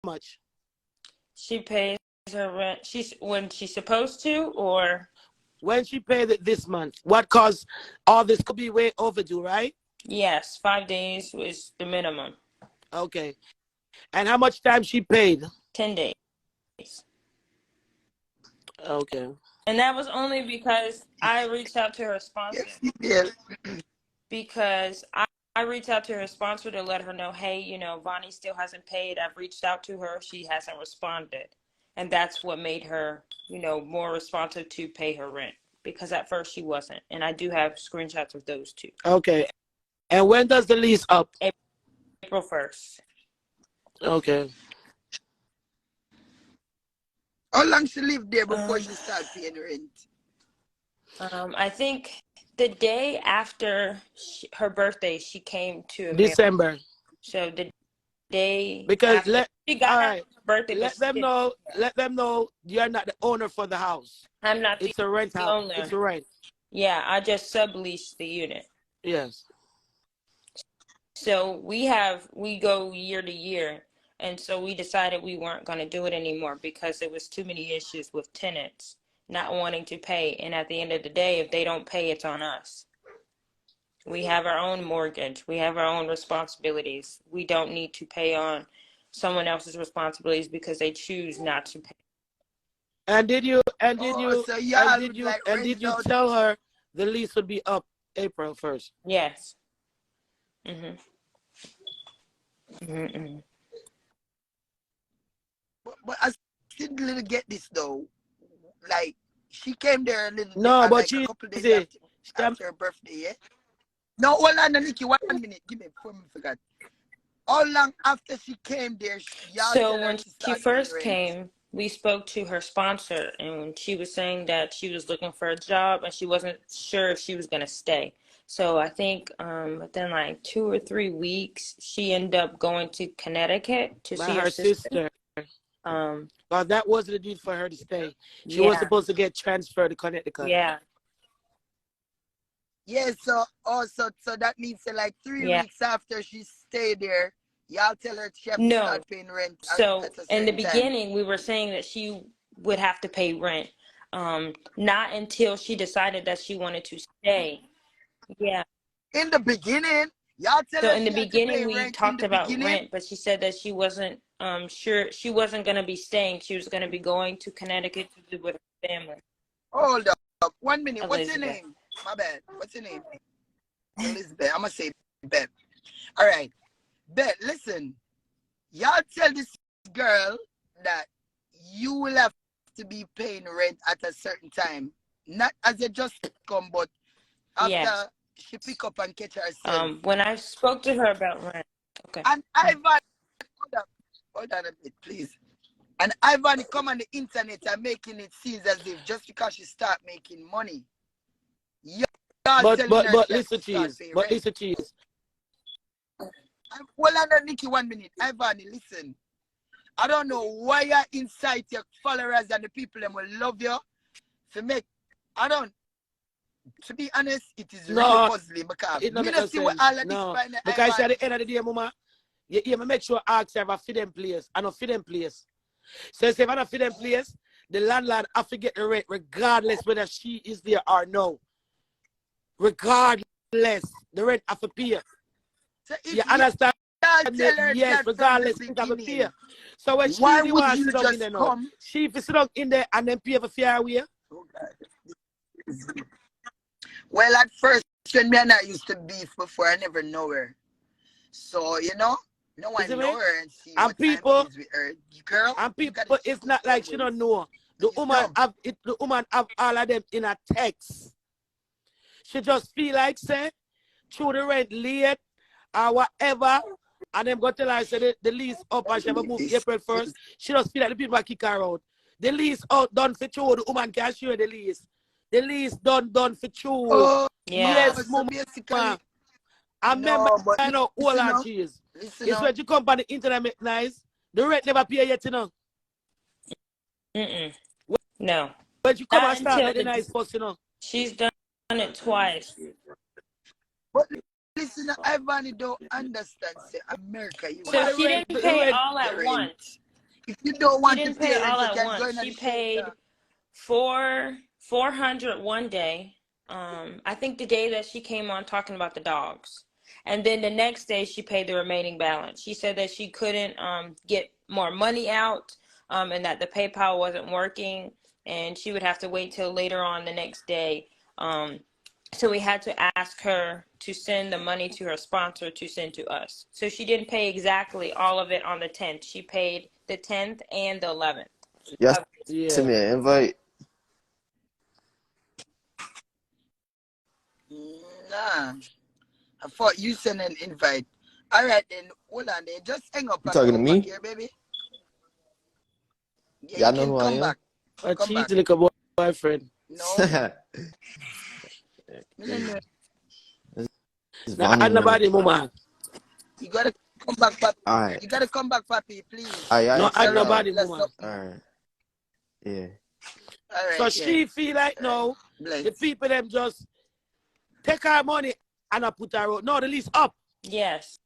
much? She pays her rent. When she's supposed to, or When she paid it this month? What caused all this? Could be way overdue, right? yes, 5 days was the minimum. Okay. And how much time she paid? 10 days. Okay. And that was only because I reached out to her sponsor. Yes. Because I reached out to her sponsor to let her know, hey, Vonnie still hasn't paid. I've reached out to her. She hasn't responded. And that's what made her, more responsive to pay her rent. Because at first she wasn't. And I do have screenshots of those two. Okay. And when does the lease up? April 1st. Okay. How long she lived there before she started paying rent? I think the day after her birthday, she came to America. December. So the day because after she got her birthday, let them know you're not the owner for the house. I'm not. It's a rent house. Owner. It's a rent. Yeah, I just subleased the unit. Yes. So we go year to year, and so we decided we weren't going to do it anymore because there was too many issues with tenants not wanting to pay. And at the end of the day, if they don't pay, it's on us. We have our own mortgage. We have our own responsibilities. We don't need to pay on someone else's responsibilities because they choose not to pay. And did you tell her the lease would be up April 1st? Yes. Mhm. Mhm. But I still didn't get this though. Like she came there a little but like a couple days after her birthday, yeah? No, hold on, Nikki, 1 minute. Give me before I forgot. How long after she came there? So when she first came, we spoke to her sponsor, and she was saying that she was looking for a job and she wasn't sure if she was going to stay. So I think within like 2 or 3 weeks, she ended up going to Connecticut to see her sister. But that wasn't a need for her to stay. She was supposed to get transferred to Connecticut. Yeah. Yeah, so that means like 3 weeks after she stayed there, y'all tell her she have to start paying rent. So in the beginning, we were saying that she would have to pay rent. Not until she decided that she wanted to stay. Yeah. In the beginning, y'all tell her. So in the beginning, we talked about rent, but she said that she wasn't sure she wasn't going to be staying. She was going to be going to Connecticut to live with her family. Hold up, 1 minute. What's your name? My bad. What's your name? Elizabeth. I'm gonna say Beth. All right, Beth. Listen, y'all tell this girl that you will have to be paying rent at a certain time, not as you just come, but after she pick up and catch herself. When I spoke to her about rent, okay. And Ivan, hold on a bit, please. And Ivany come on the internet and making it seem as if just because she start making money. But listen, cheese. Well, under Nikki, 1 minute. Ivany, listen. I don't know why you incite your followers and the people that will love you to make. To be honest, it is really puzzling because it don't see what all of this because at the end of the day, mama, you make sure ask have a fit them place. I don't fit them place. So if I don't fit them place, the landlord have to get the rent regardless whether she is there or no. Regardless, the rent have to pay. So you understand? Yes, regardless, it have to pay. So when she wants to sit down in there now, she if sit down in there and then pay for fair away. Well, at first, when me and I used to beef before, I never know her. So, no one know her and see what time is with her. Girl, and people, it's not like she don't know. The woman have all of them in a text. She just feel like, say, through the rent late or whatever, and them go tell her, say, the lease up and she ever move April 1st. She just feel like the people kick her out. The lease out done for true. The woman can't show the lease. The lease done for true. Oh, yes, so basically, I remember I know all our cheese. It's when you come on the internet make nice. The rent never pay yet, No. But you come and start with the nice post, She's done it twice. But listen, Ivany don't understand. Say America, so she didn't pay all at once. If you don't She want to didn't pay pay rent, all you at can go once. in She the paid shelter. 400 one day. I think the day that she came on talking about the dogs. And then the next day she paid the remaining balance. She said that she couldn't get more money out, and that the PayPal wasn't working, and she would have to wait till later on the next day. So we had to ask her to send the money to her sponsor to send to us. So she didn't pay exactly all of it on the 10th. She paid the 10th and the 11th. Yes, Yeah. send me an invite. Nah. I thought you sent an invite. All right, then. Hold on, then. Just hang up You and talking to come back me? here, baby. Yeah, you Y'all know can who I come am? back. A Come back. cheesy little boyfriend. No. It's Nah, Vonnie, and man. nobody, mama. You gotta come back, papi. Alright. You gotta come back, papi, please. Alright, No, y'all and chill Sorry, out. nobody, bless mama. up. Alright. Yeah. All right, So yeah. she feel like All right. no, Bless. the people them just take her money and I put her out. No, the lease up. Yes.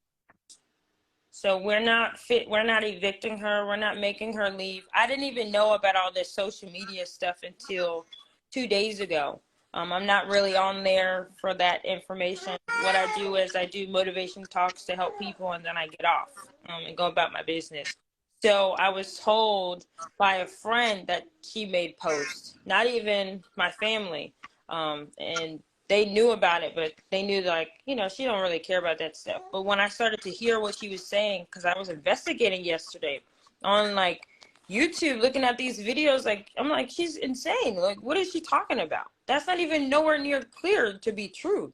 So we're not evicting her. We're not making her leave. I didn't even know about all this social media stuff until 2 days ago. I'm not really on there for that information. What I do is I do motivation talks to help people, and then I get off and go about my business. So I was told by a friend that she made posts, not even my family. And they knew about it, but they knew, like, she don't really care about that stuff. But when I started to hear what she was saying, because I was investigating yesterday on like YouTube, looking at these videos, like, I'm like, she's insane. Like, what is she talking about? That's not even nowhere near clear to be true.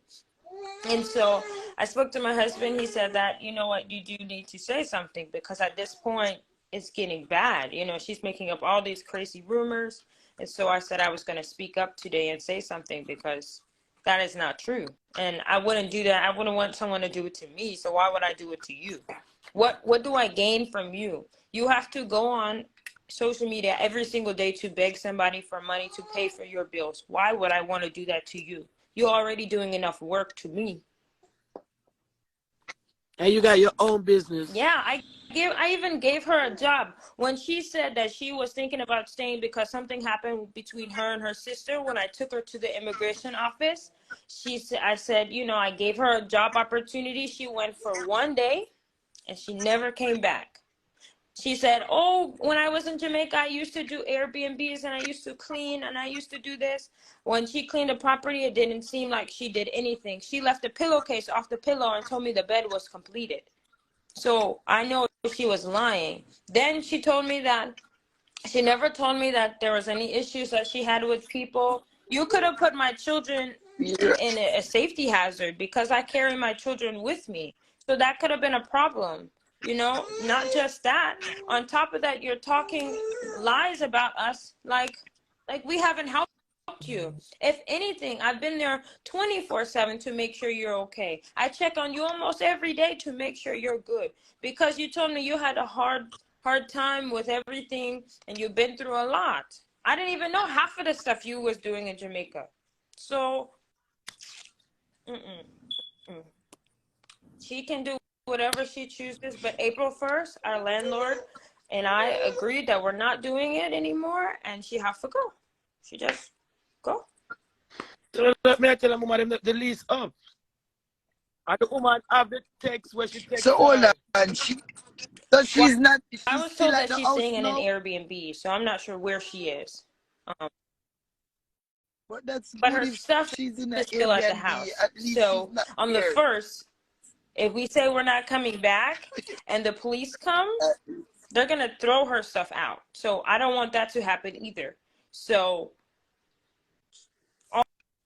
And so I spoke to my husband. He said that, you know what, you do need to say something, because at this point it's getting bad. She's making up all these crazy rumors. And so I said I was going to speak up today and say something, because that is not true. And I wouldn't do that. I wouldn't want someone to do it to me. So why would I do it to you? What do I gain from you? You have to go on social media every single day to beg somebody for money to pay for your bills. Why would I want to do that to you? You're already doing enough work to me. And you got your own business. Yeah, I even gave her a job. When she said that she was thinking about staying because something happened between her and her sister, when I took her to the immigration office, I said, I gave her a job opportunity. She went for 1 day and she never came back. She said, oh, when I was in Jamaica, I used to do Airbnbs and I used to clean and I used to do this. When she cleaned the property, it didn't seem like she did anything. She left a pillowcase off the pillow and told me the bed was completed. So I know she was lying. Then she told me that she never told me that there was any issues that she had with people. You could have put my children in a safety hazard, because I carry my children with me. So that could have been a problem. Not just that. On top of that, you're talking lies about us, like we haven't helped you. If anything, I've been there 24/7 to make sure you're okay. I check on you almost every day to make sure you're good, because you told me you had a hard time with everything and you've been through a lot. I didn't even know half of the stuff you was doing in Jamaica. So she can do whatever she chooses, but April 1st, our landlord and I agreed that we're not doing it anymore, and she has to go. She just go. So let me tell the woman the lease up. And the woman have the text where she texts So hold her. on. Well, She's I was still told at that the she's house staying in an now? Airbnb, so I'm not sure where she is. But that's But good her if stuff she's in an is still at the Airbnb. house. At least she's So not on the there. 1st, if we say we're not coming back and the police comes, they're going to throw her stuff out. So I don't want that to happen either. So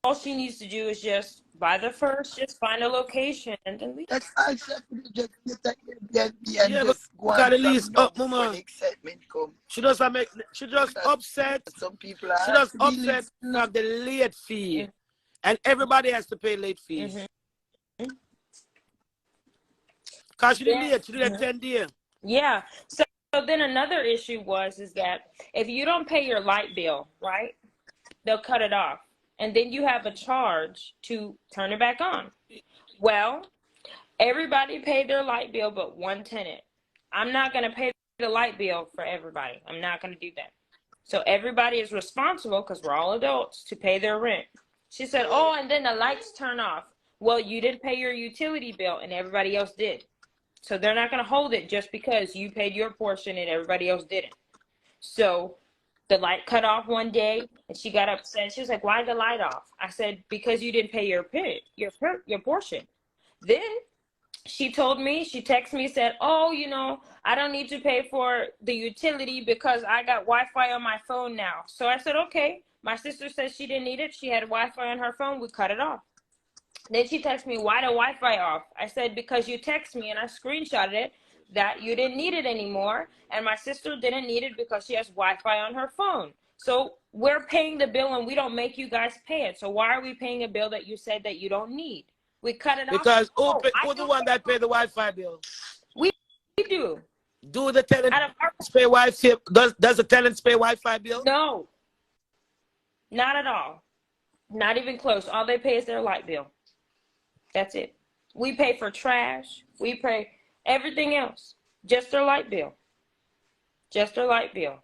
all she needs to do is just, by the 1st, just find a location and then leave. That's all she have to do, just get an Airbnb and Yeah, just go because on the from lease now up, before mama. the excitement come. She just upset. Some people She have just to be upset listening. from the late fee. And everybody has to pay late fees. Because she did late. She did 10 days. Yeah. So then another issue is that if you don't pay your light bill, right, they'll cut it off. And then you have a charge to turn it back on. Well, everybody paid their light bill but one tenant. I'm not going to pay a light bill for everybody. I'm not going to do that. So everybody is responsible, because we're all adults, to pay their rent. She said, oh, and then the lights turn off. Well, you didn't pay your utility bill and everybody else did. So they're not going to hold it just because you paid your portion and everybody else didn't. So the light cut off one day and she got upset. She was like, why the light off? I said, because you didn't pay your portion. Then she told me, she texted me, said, oh, you know, I don't need to pay for the utility because I got Wi-Fi on my phone now. So I said, okay. My sister said she didn't need it. She had Wi-Fi on her phone. We cut it off. Then she texted me, why the Wi-Fi off? I said, because you text me, and I screenshotted it, that you didn't need it anymore. And my sister didn't need it because she has Wi-Fi on her phone. So we're paying the bill and we don't make you guys pay it. So why are we paying a bill that you said that you don't need? We cut it off. Because who's the one that pay the Wi-Fi bill? We do. Do the tenants pay Wi-Fi? Does the tenants pay Wi-Fi bill? No, not at all. Not even close. All they pay is their light bill. That's it. We pay for trash. We pay everything else. Just their light bill. Just their light bill.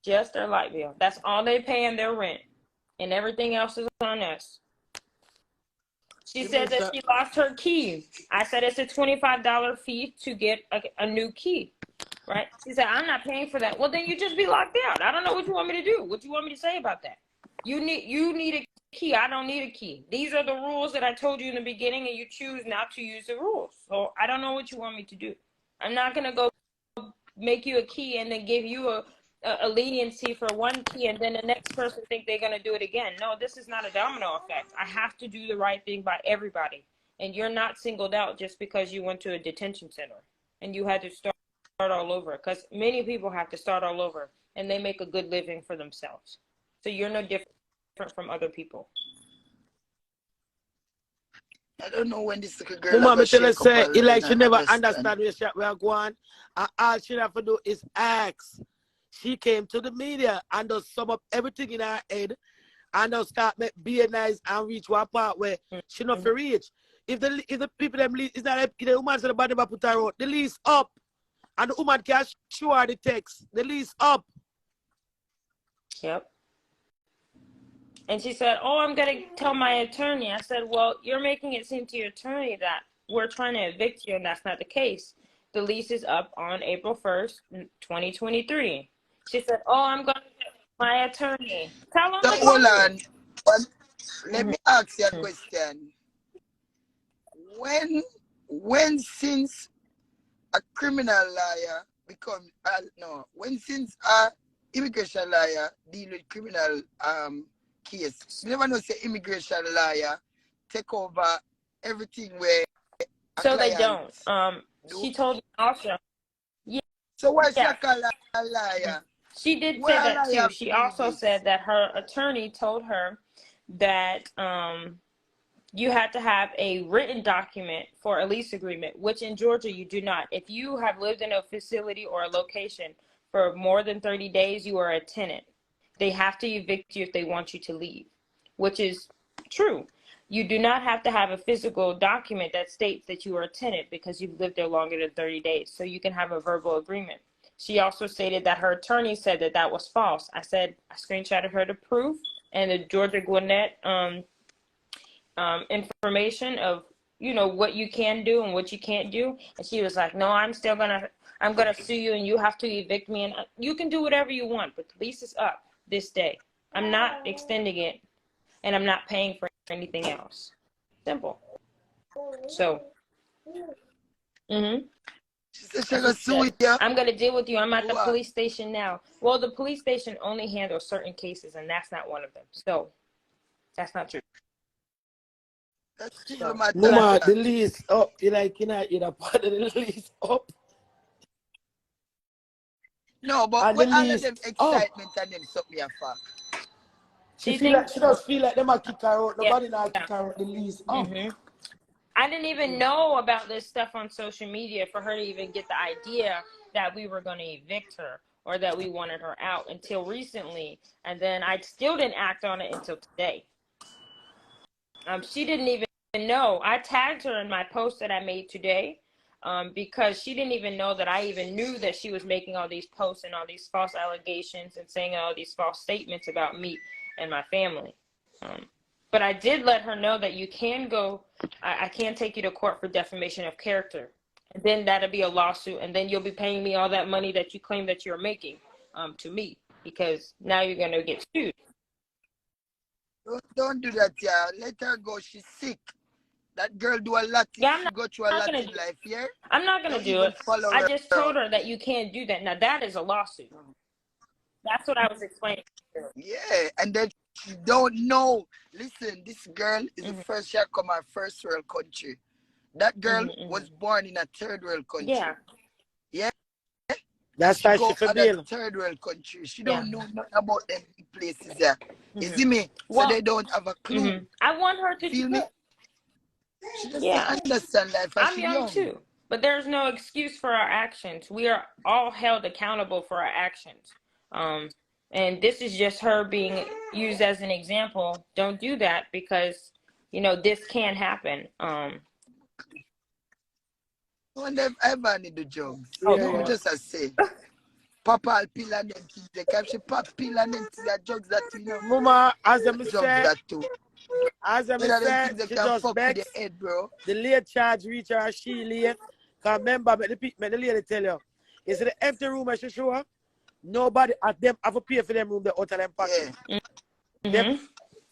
Just their light bill. That's all they pay in their rent. And everything else is on us. She said that she lost her key. I said it's a $25 fee to get a new key. Right? She said, I'm not paying for that. Well, then you just be locked out. I don't know what you want me to do. What you want me to say about that? You need a key. I don't need a key. These are the rules that I told you in the beginning, and you choose not to use the rules. So I don't know what you want me to do. I'm not going to go make you a key and then give you a leniency for one key, and then the next person think they're going to do it again. No, this is not a domino effect. I have to do the right thing by everybody. And you're not singled out just because you went to a detention center and you had to start all over, because many people have to start all over and they make a good living for themselves. So you're no different from other people. I don't know when this little girl Mama tell her say, like she never understand where we are going, and all she have to do is ask. She came to the media and just sum up everything in her head and just start being nice and reach one part where she not for reach. If the people them lease, it's not like the woman said the body put her out, the lease up. And the woman can show her the text, the lease up. Yep. And she said, oh, I'm going to tell my attorney. I said, well, you're making it seem to your attorney that we're trying to evict you, and that's not the case. The lease is up on April 1st, 2023. She said, oh, I'm going to get my attorney. Tell him so hold on. Let me ask you a question. When since a criminal lawyer become, when since a immigration lawyer deal with criminal case, you never know say immigration lawyer take over everything where so they don't. She told me also. Yeah. So why she call a liar? She did say that too. She also said that her attorney told her that you had to have a written document for a lease agreement, which in Georgia you do not. If you have lived in a facility or a location for more than 30 days, you are a tenant. They have to evict you if they want you to leave, which is true. You do not have to have a physical document that states that you are a tenant because you've lived there longer than 30 days. So you can have a verbal agreement. She also stated that her attorney said that that was false. I said, I screenshotted her the proof and the Georgia Gwinnett information of, you know, what you can do and what you can't do. And she was like, no, I'm gonna sue you and you have to evict me, and you can do whatever you want, but the lease is up this day. I'm not extending it and I'm not paying for anything else. Simple. So I'm gonna deal with you. I'm at the police station now. Well, the police station only handles certain cases, and that's not one of them. So that's not true. Mama, the lease up. You like, part of the lease up. No, but what all of them excitement and them something for? She does feel like them are kick her out. Nobody not kick her out the lease up. I didn't even know about this stuff on social media for her to even get the idea that we were going to evict her or that we wanted her out until recently. And then I still didn't act on it until today. She didn't even know. I tagged her in my post that I made today. because she didn't even know that I even knew that she was making all these posts and all these false allegations and saying all these false statements about me and my family. But I did let her know that you can go, I can take you to court for defamation of character. And then that'll be a lawsuit, and then you'll be paying me all that money that you claim that you're making to me, because now you're going to get sued. Don't do that, yeah. Let her go. She's sick. That girl do a lot. She go through a lot in life, yeah? I'm not going to do it. I just told her that you can't do that. Now, that is a lawsuit. That's what I was explaining to her. Yeah, and then she don't know. Listen, this girl is the first, she come our first world country. That girl was born in a third world country. Yeah. Yeah? That's why she go feel. third world country. She don't know nothing about them big places there. You see me? So they don't have a clue. I want her to feel do me? it. She doesn't understand life. I'm young too. But there's no excuse for our actions. We are all held accountable for our actions. And this is just her being used as an example. Don't do that, because, you know, this can happen. When they ever need the drugs. Yeah. Just as say. Papa pill and them things. They capture pop pill and them things. That drugs that you know. Mama, as I drugs said, that too. as I said, she just fuck begs. with the head, bro. The late charge reach her, she late. Because remember, make the lady tell you, it's the empty room I should show her. Nobody at them have to pay for them room, they out of them pocket. Yeah. Them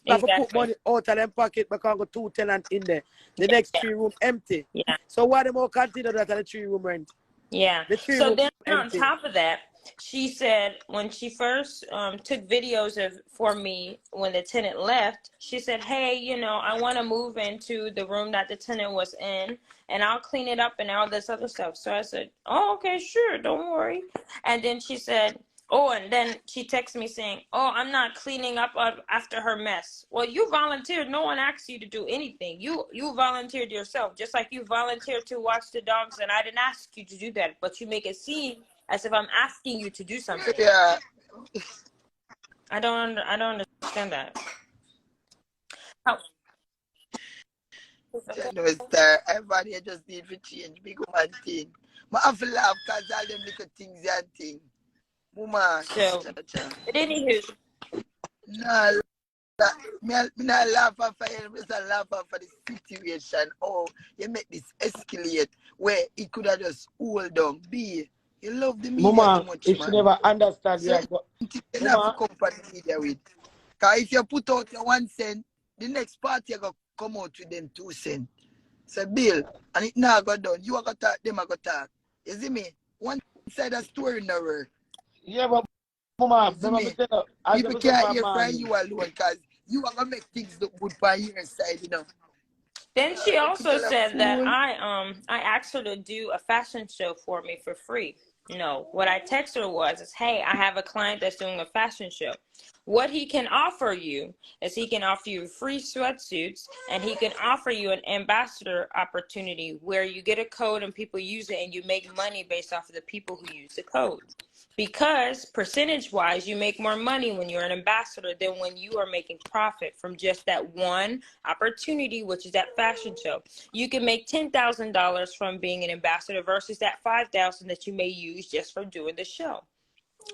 have to put money out of them pocket because got 2 tenants in there. The next 3 room empty. Yeah. So why they more continue that at the 3 room rent? Yeah. The 3 So room then empty. on top of that, she said when she first took videos for me when the tenant left, she said, hey, you know, I want to move into the room that the tenant was in, and I'll clean it up and all this other stuff. So I said, oh, okay, sure, don't worry. And then she said, oh, and then she texted me saying, oh, I'm not cleaning up after her mess. Well, you volunteered. No one asked you to do anything. You volunteered yourself, just like you volunteered to watch the dogs, and I didn't ask you to do that, but you make it seem as if I'm asking you to do something. Yeah. I don't understand that. How? No, sir. Everybody just need to change. Big woman thing. I have to laugh because all them little things and things. Mama. So, but anywho. No, me not laugh after you. Me just laugh after the situation. Oh, you make this escalate where it could have just hold down. B. You love the media Mama, too much, if man. she never understand, so you have to come for the media with. Because if you put out your 1 cent, the next party you going to come out with them 2 cents. So, Bill, and it now go done. You are going to talk, them are going to talk. You see me? One side of story no work. Yeah, but Mama, people can't hear from you alone because you are going to make things look good for your side, you know. Then she also said that I asked her to do a fashion show for me for free. No, what I text her is, hey, I have a client that's doing a fashion show. What he can offer you is he can offer you free sweatsuits, and he can offer you an ambassador opportunity where you get a code and people use it, and you make money based off of the people who use the code. Because percentage-wise, you make more money when you're an ambassador than when you are making profit from just that one opportunity, which is that fashion show. You can make $10,000 from being an ambassador versus that $5,000 that you may use just for doing the show.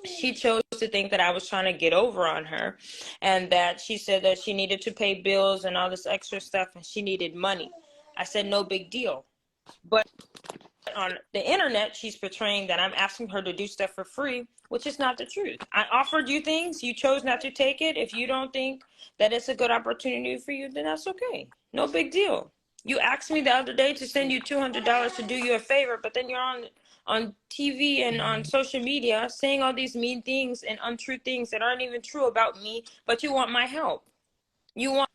She chose to think that I was trying to get over on her, and that she said that she needed to pay bills and all this extra stuff, and she needed money. I said, no big deal. But on the internet, she's portraying that I'm asking her to do stuff for free, which is not the truth. I offered you things. You chose not to take it. If you don't think that it's a good opportunity for you, then that's okay. No big deal. You asked me the other day to send you $200 to do you a favor, but then you're on TV and on social media saying all these mean things and untrue things that aren't even true about me, but you want my help. You want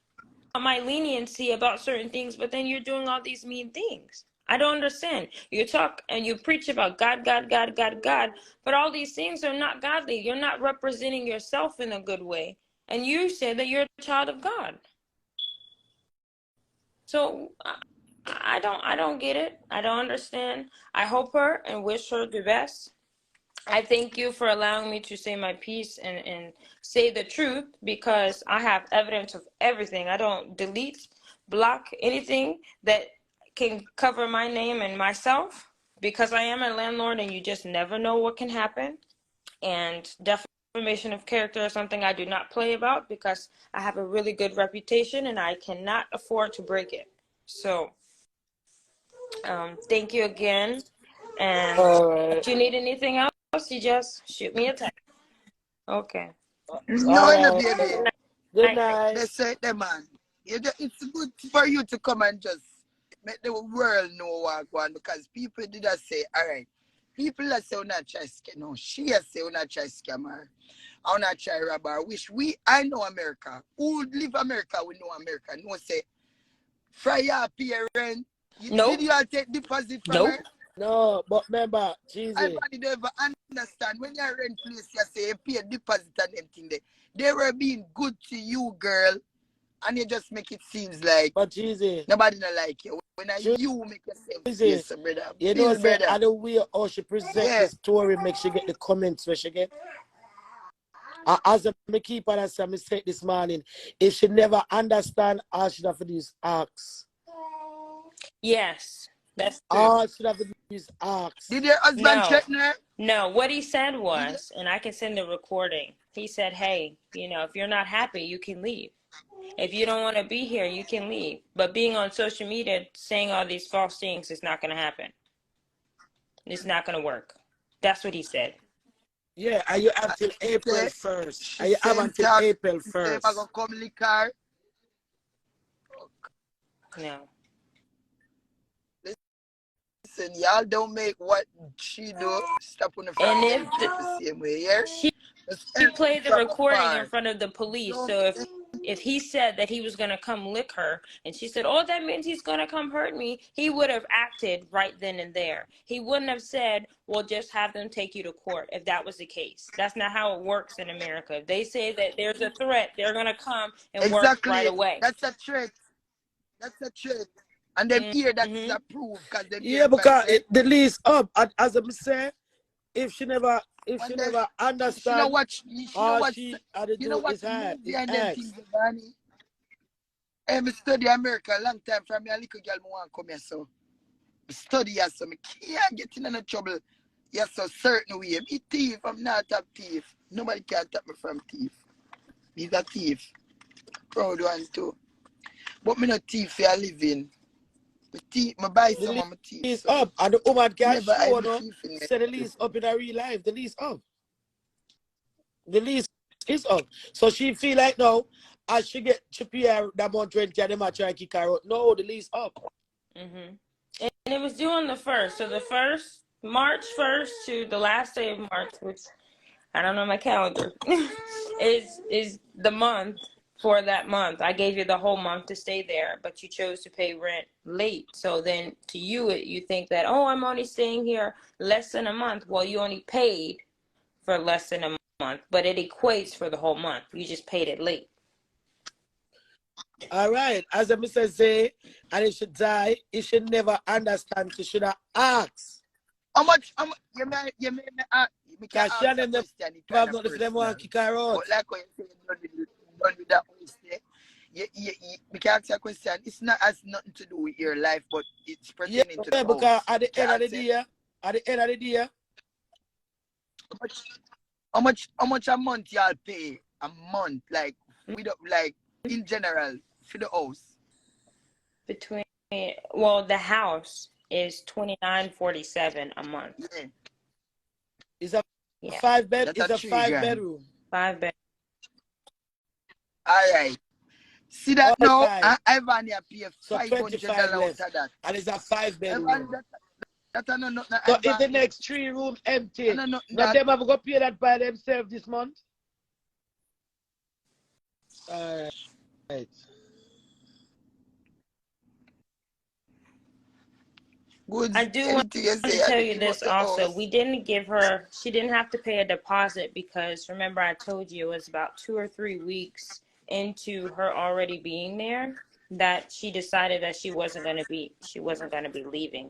my leniency about certain things, but then you're doing all these mean things. I don't understand. You talk and you preach about God, God, God, God, God, but all these things are not godly. You're not representing yourself in a good way. And you say that you're a child of God. So I don't get it. I don't understand. I hope her and wish her the best. I thank you for allowing me to say my piece and say the truth, because I have evidence of everything. I don't delete, block anything that can cover my name and myself. because I am a landlord and you just never know what can happen. And defamation of character is something I do not play about because I have a really good reputation and I cannot afford to break it. So, thank you again. And if you need anything else, you just shoot me a text. Okay. No, no, baby. Good night. They say, them man, it's good for you to come and just make the world know what going, because people did not say, all right. People that say, not try scam. No, she has say, not try scam her. I not try rob her. I know America. Who live America, we know America. No say, Friday pay rent. Nope. Did you all take deposit from Nope. her? No, but remember, Jesus. Everybody never understand. When you rent place, you say you pay a deposit and everything there. They were being good to you, girl. And you just make it seems like but Jesus, nobody not like you. When you make yourself feel so, brother. You know, say, I the way how she present the story makes you get the comments where she get. As I keep on as I said this morning, if she never understand, all she have to do is ask. Yes, that's true. All she have to do is ask. Did your husband threaten her? No, what he said was, and I can send the recording, he said, hey, you know, if you're not happy, you can leave. If you don't want to be here, you can leave. But being on social media, saying all these false things is not going to happen. It's not going to work. That's what he said. Yeah, and you have till April 1st. And you have until April 1st. I gonna come lick her. No. Listen, y'all don't make what she do stop on the front end the same way, yeah? She played the recording in front of the police, so if he said that he was going to come lick her, and she said, oh, that means he's going to come hurt me, he would have acted right then and there. He wouldn't have said, well, just have them take you to court if that was the case. That's not how it works in America. If they say that there's a threat, they're going to come and work right away. That's a threat. That's a threat. And them hear that is approved. Because the lease up, as I say, if she never understand, you know what she had to do is hard. I study America a long time from me, a little girl want to come here, so I study here, so I can't get in any trouble. Yes, so certain way. Me thief, I'm not a thief. Nobody can stop me from thief. He's a thief. Proud one too. But me not thief for a living. I buy some of my teeth. Lease up, and the woman can show no. Say the lease up in her real life. The lease up. The lease is up. So she feel like now, as she pay her that amount rent, they might try to kick her out. No, the lease up. And it was due on the 1st. So the March 1st to the last day of March, which I don't know my calendar, is the month. For that month, I gave you the whole month to stay there, but you chose to pay rent late. So then to you think that, oh, I'm only staying here less than a month. Well, you only paid for less than a month, but it equates for the whole month. You just paid it late. All right. As the Mr. say, and it should die, it should never understand. She should have asked. How much you may ask? Because she and them have not if them want to kick her out. But like what you say, done with that we can ask a question. It's not has nothing to do with your life, but it's pertaining to the house. Because at the end of the day, how much a month y'all pay a month, like in general for the house? The house is $29.47 a month. Yeah. It's a 5-bed. It's a 5-bedroom. 5-bed. All right. See that now? Ivany pay $500 out of that. And it's a 5-bedroom. So if the next 3 room empty, not them have to pay that by themselves this month? All right. Good. I do want to tell you this also. She didn't have to pay a deposit because remember I told you it was about 2 or 3 weeks into her already being there that she decided that she wasn't going to be leaving.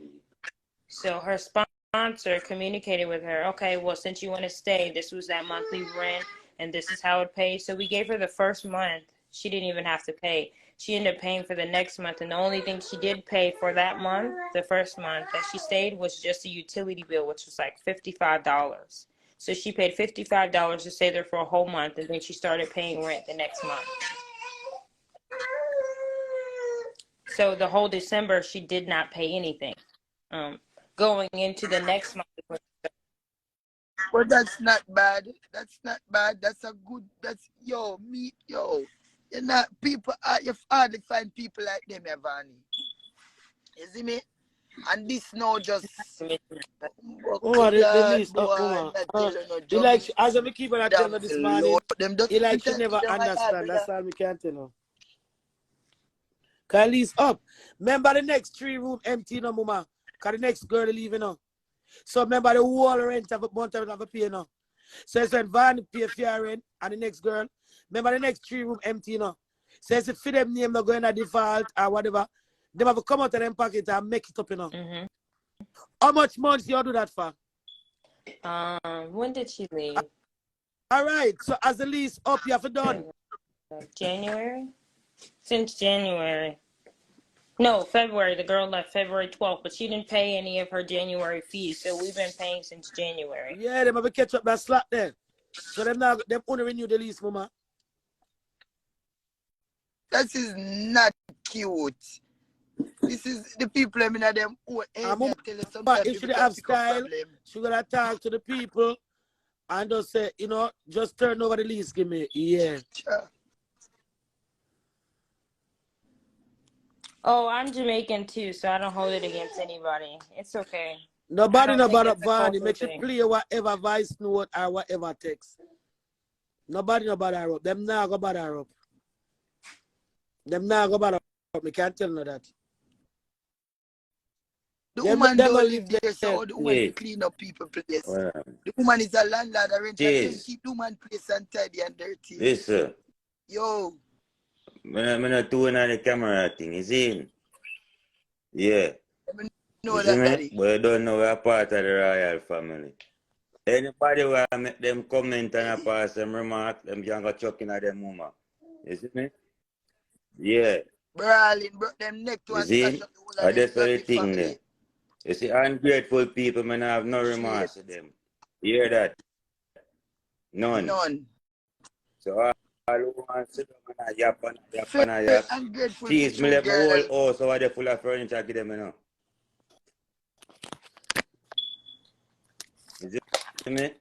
So her sponsor communicated with her, okay, well, since you want to stay, this was that monthly rent and this is how it pays. So we gave her the first month She didn't even have to pay. She ended up paying for the next month, and the only thing she did pay for that month, the first month that she stayed, was just a utility bill, which was like $55. So she paid $55 to stay there for a whole month, and then she started paying rent the next month. So the whole December, she did not pay anything. Going into the next month. But that's not bad. That's not bad. That's a good. That's yo. You're not people. You hardly find people like them, Ivany. You see me? And this now just. The lease up, woman. He like, as I keep on telling her this morning, he like she never understand. That's all we can tell her. Cause lease up. Remember the next 3 room empty no, mama. Cause the next girl leaving now. So remember the whole rent of a month of a pay now. So it's when Van pay for your rent and the next girl. Remember the next 3 room empty now. So it's if them name not going to default or whatever, they have to come out of them pocket and make it up, you know. Mm-hmm. How much months you do that for? When did she leave? All right. So as the lease up, you have to done. January? Since January. No, February. The girl left February 12th, but she didn't pay any of her January fees, so we've been paying since January. Yeah, they have to catch up that slack there. So them only renew the lease, mama. That is not cute. This is the people, I mean, them who Mama, if she have style, she gonna talk to the people and just say, you know, just turn over the lease, give me. Yeah. Sure. Oh, I'm Jamaican too, so I don't hold it against anybody. It's okay. Nobody about Vanny. Make sure play whatever voice note or whatever text. Nobody about her up. Them now go about her up. Them now go about her up. Me can't tell no that. The woman don't live there, so the woman clean up people place. The woman is a landlord, a renter, so keep the woman place untidy and dirty. Listen. Yo. I'm not doing on the camera thing, you see? Yeah. No, you see me? Daddy. But I don't know we're part of the royal family. Anybody will make them comment and pass them remark, them can go chucking at them woman. You see me? Yeah. Brawling, bro, them neck to you see? Up the whole of That's them the thing there. You see, ungrateful people, man, I have no remorse to them. You hear that? None. So all who want to sit down and yap and yap. Jeez, me left my whole house over there full of furniture, give them, you know. You see me?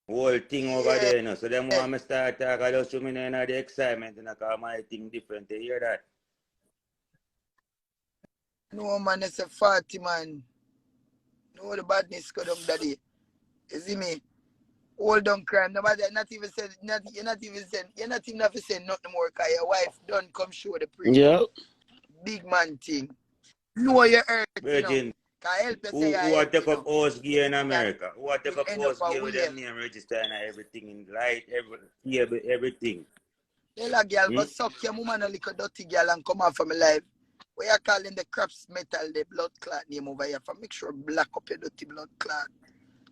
Whole thing over there, you know. So them want me start talking, I just show me the excitement, and I call my thing different. You hear that? No, man, it's a 40, man. No, the badness go down, Daddy. You see me? Hold on crime. Nobody not even said you're not even have to say nothing more because your wife don't come show the proof. Yeah. Big man thing. Know your earth, Virgin. You know. Help you say who are take up house gear in America? Who are take up house gear with them them name register and everything in light, everything. Tell a girl, go suck your woman a little dirty girl and come out from my life. We are calling the craps metal, the blood clot name over here for make sure black up your dirty blood clot.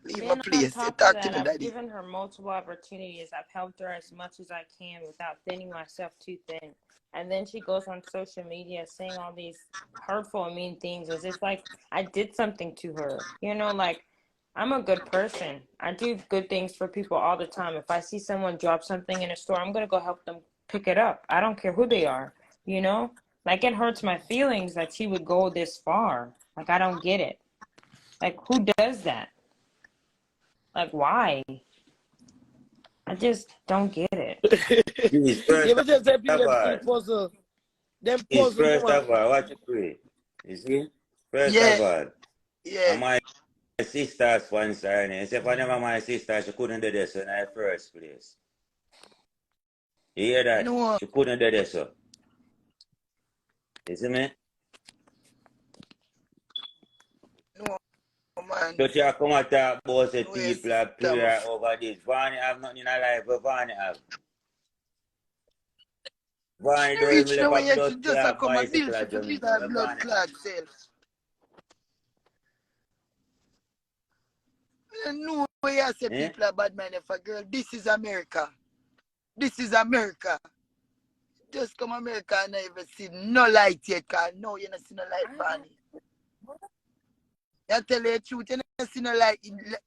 Leave my place. On top of that, I've given her multiple opportunities. I've helped her as much as I can without thinning myself too thin. And then she goes on social media saying all these hurtful and mean things as if like I did something to her. You know, like I'm a good person. I do good things for people all the time. If I see someone drop something in a store, I'm going to go help them pick it up. I don't care who they are, you know? Like it hurts my feelings that she would go this far. Like I don't get it. Like who does that? Like, why? I just don't get it. You ever just say people them puzzle? Them puzzle. First of all, what you pray? You see? First of all, and my sister's sponsor, and if I never my sister, she couldn't do this in the first place. You hear that? No. She couldn't do this. You see me? No. Man. So you come and talk about the people that play over this. Vany have nothing in her life, but Vany have. Vany don't even live a blood clot bicycle at Jamaica. Blood clot self. No way I say people are bad man if a girl. This is America. This is America. Just come America and never see no light yet, cause no, you not see no light, Barney. I tell you the truth, you not see no light,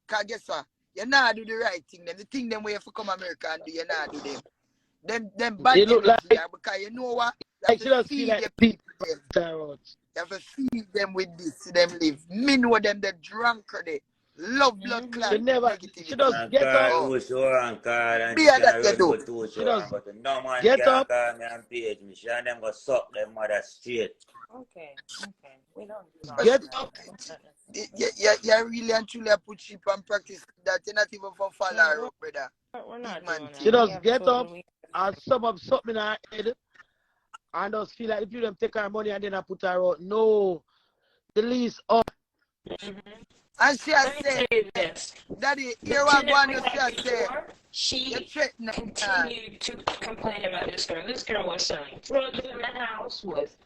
cause guess what? You not do the right thing. Them. The thing them where you come America and do, you not do them. Them bad It look energy, like, because you know what? You like have she to just feel feed like the the people people them. around. You have to feed them with this, see them live. Me know them, the drunker, they love blood clot She never, negativity. she just And get call up. who she want call and Be she that can you run do. but who she She just want. But no man get can up. call me and page me. She and them go suck them mother straight. Okay. We don't do all Get that. up. You really and truly put sheep and practice that. You're not even for follow her up, brother. We're Big not man doing that. She We just have get up children. and sum up something in her head and just feel like if you them take her money and then I put her out. No. The lease up. And she has Let me said, tell you this. Daddy, The here what tenant one we she had has said, before, you she threaten her. continued to complain about this girl. This girl was selling drugs in the house, was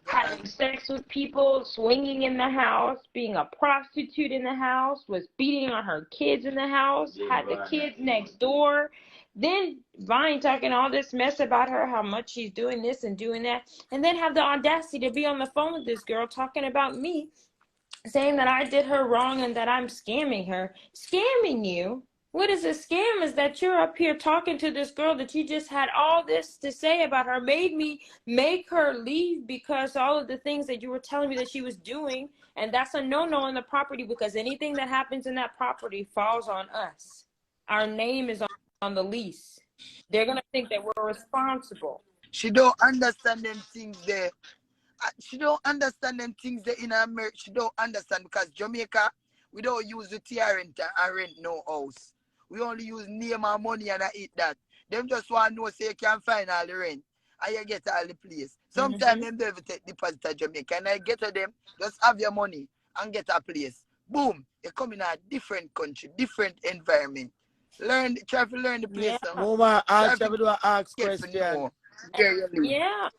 having sex with people, swinging in the house, being a prostitute in the house, was beating on her kids in the house, had the kids next door. Then Vine talking all this mess about her, how much she's doing this and doing that, and then have the audacity to be on the phone with this girl talking about me, saying that I did her wrong and that I'm scamming her. Scamming you? What is a scam is that you're up here talking to this girl that you just had all this to say about her, made me make her leave because all of the things that you were telling me that she was doing, and that's a no-no on the property because anything that happens in that property falls on us. Our name is on the lease. They're going to think that we're responsible. She don't understand them things there. She don't understand them things there in America. She don't understand because Jamaica, we don't use the TRN and rent no house. We only use name and money and I eat that. Them just want to know so you can find all the rent and you get all the place. Sometimes them don't even take deposit to Jamaica and I get to them, just have your money and get a place. Boom, you come in a different country, different environment. Try to learn the place. Yeah. Mama, I try to do an ask question. Know where you live. Yeah.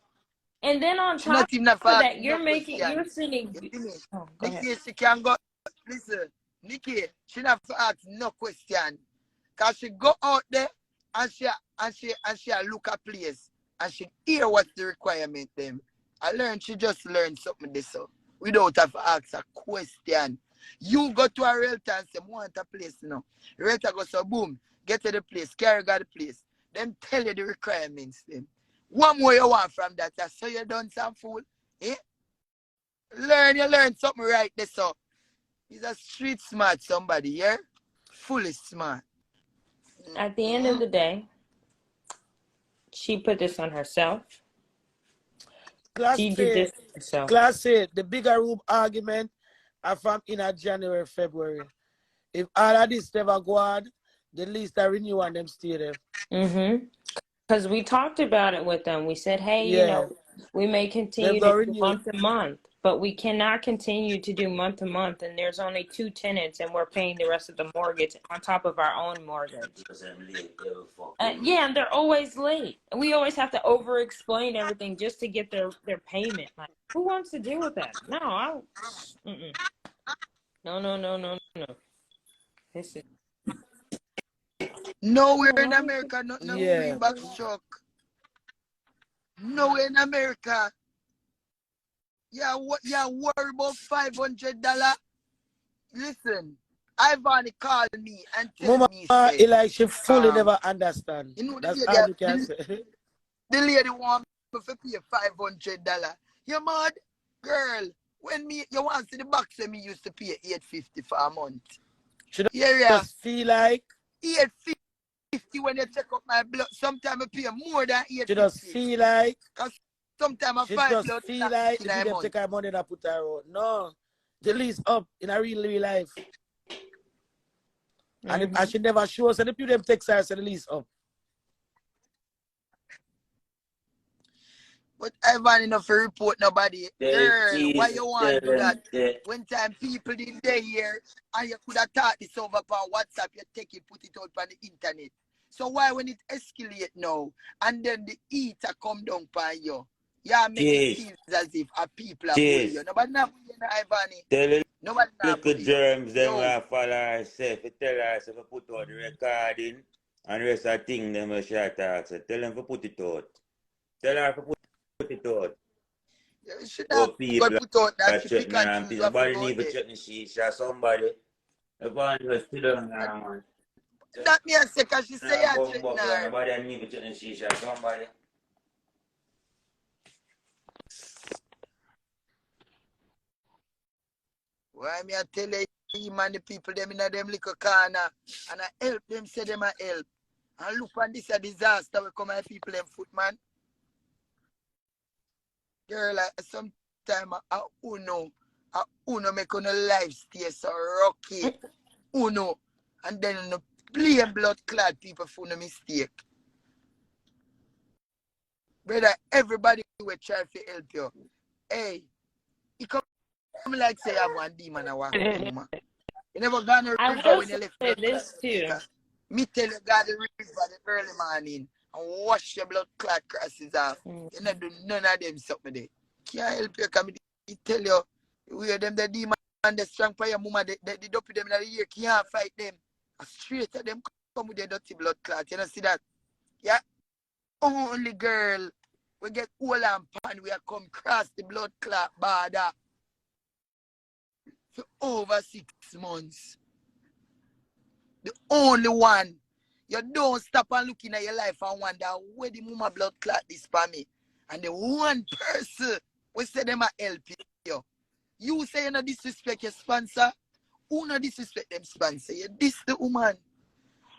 And then on She top not even of that, no you're sitting. You see me? Oh, go Nikki, ahead. she can go. Listen, Nikki, she not to ask no question. Cause she go out there and she look at place and she hear what's the requirement them. She just learned something this so without have to ask a question. You go to a realtor and say, want a place now. Realtor go so boom, get to the place, carry got the place. Them tell you the requirements them. What more you want from that? So you done some fool? Eh? You learn something right there, so. He's a street smart somebody, yeah? Fully smart. At the end of the day, she put this on herself. She did this herself. Class A, the bigger room argument are from in a January, February. If all of this never go on, the lease that renew and them stay there. Because we talked about it with them. We said, hey, you know, we may continue to do month to month, but we cannot continue to do month to month. And there's only 2 tenants and we're paying the rest of the mortgage on top of our own mortgage. Yeah, and they're always late. And we always have to over-explain everything just to get their payment. Like, who wants to deal with that? No, No. This is nowhere in America, no greenback truck. Nowhere in America. Yeah, worry about $500. Listen, Ivany called me and tell me, say, like she fully never understand. You know, that's all you can say. The lady want me to pay $500. You mad? Girl, when you want to see the box when me used to pay $850 for a month. Should I just feel like $850 when you check up my blood. Sometimes I pay more than $850. She just feel like because sometimes I she find just blood feel like if you take her money and put her out. No. The lease up in a real life. And she never shows and the people them text her so the lease up. But Ivany enough to report nobody. Girl, why you want to do that? When time people in there here and you could have taught this over on WhatsApp, you take it, put it out on the internet. So why when it escalate now and then the eater come down by you? Yeah, make it seem as if a people are bullying you. Nobody not bullying you, Ivany. Tell Nobody not little bullying germs them you. will follow herself. You tell herself to put out the recording And the rest of the thing, them will share talk. So tell them to put it out. Tell her to put it out. You should Oh, not people put out that are she pick chatting and and choose people. what to Nobody go need to there. chat in shisha. Somebody. If I just sit down there, man. That me I say, cause she say Nah, I bum threaten buckle. her. Nobody need to chat in shisha. Somebody. Why me I tell you, man, the people them in them little corner, and I help them say them I help. And look on this a disaster we come and people them foot, man. Girl, like sometime uno make on a life stay so rocky. Uno. And then no play blood clad people for no mistake. Brother, everybody will try to help you. Hey, you come like say you have one demon and walk with woman. You never gone to I river will when you left say blood clot this too. maker. Me tell you, God, the river the early morning and wash your blood clot crosses off. You not do none of them something there. Can't help you, come tell you, we are them the demon and the strong for your mama, the dopey them in the ear, can't fight them. A straight at them come with their dirty blood clot. You know see that? Yeah. Only girl we get old and pan, we are come cross the blood clot border for over 6 months. The only one. You don't stop and looking at your life and wonder where the mama blood clot is for me. And the one person we say them a help you. You say you no disrespect your sponsor, who no disrespect them sponsor? You dis the woman.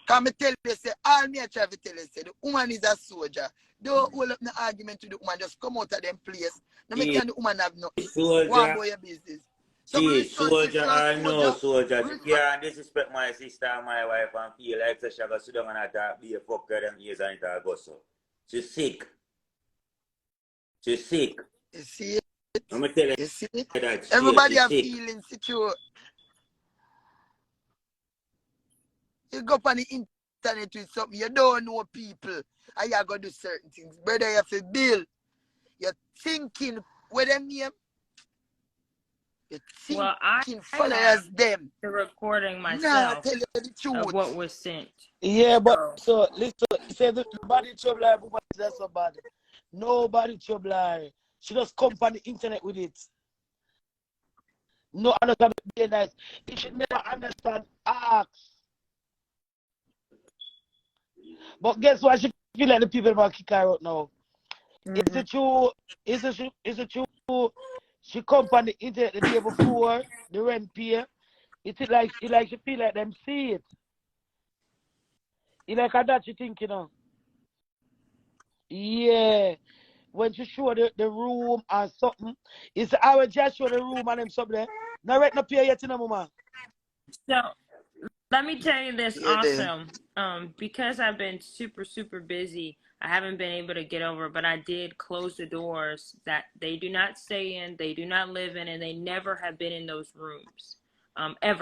Can me tell you, say, all me I try to tell you, say, the woman is a soldier. Don't hold up the argument to the woman, just come out of them place. No make the woman have nothing. What about your business? Some responsive Soldier to a or no soldier. soldier, she can't disrespect my sister and my wife and feel like she go sit down and attack, be a fucker them ears and it go so. She's sick. She's sick. You see it? I'm going to tell You see it? you that Everybody she's are sick. feeling secure. You go up on the internet with something, you don't know people, and you go do certain things. Brother, you have to build. You're thinking with them name. You're thinking Well, I followers them. the recording Nah, myself tell you the truth. of what was sent. Yeah, but so listen, say nobody trouble her, woman is somebody. Nobody trouble her. She just come on the internet with it. No understand be nice. You should never understand acts. But guess what? She feel like the people about kick her out now. Is it true? Is it true? She come on the internet the day before the rent pay. It's like she feel like them see it. It like that she think, you know. Yeah. When she show the room and something, it's I will just show the room and them something there. Now right no pay yet, you know, mama. So let me tell you this Yeah, also. Because I've been super, super busy, I haven't been able to get over, but I did close the doors that they do not stay in, they do not live in, and they never have been in those rooms. Ever.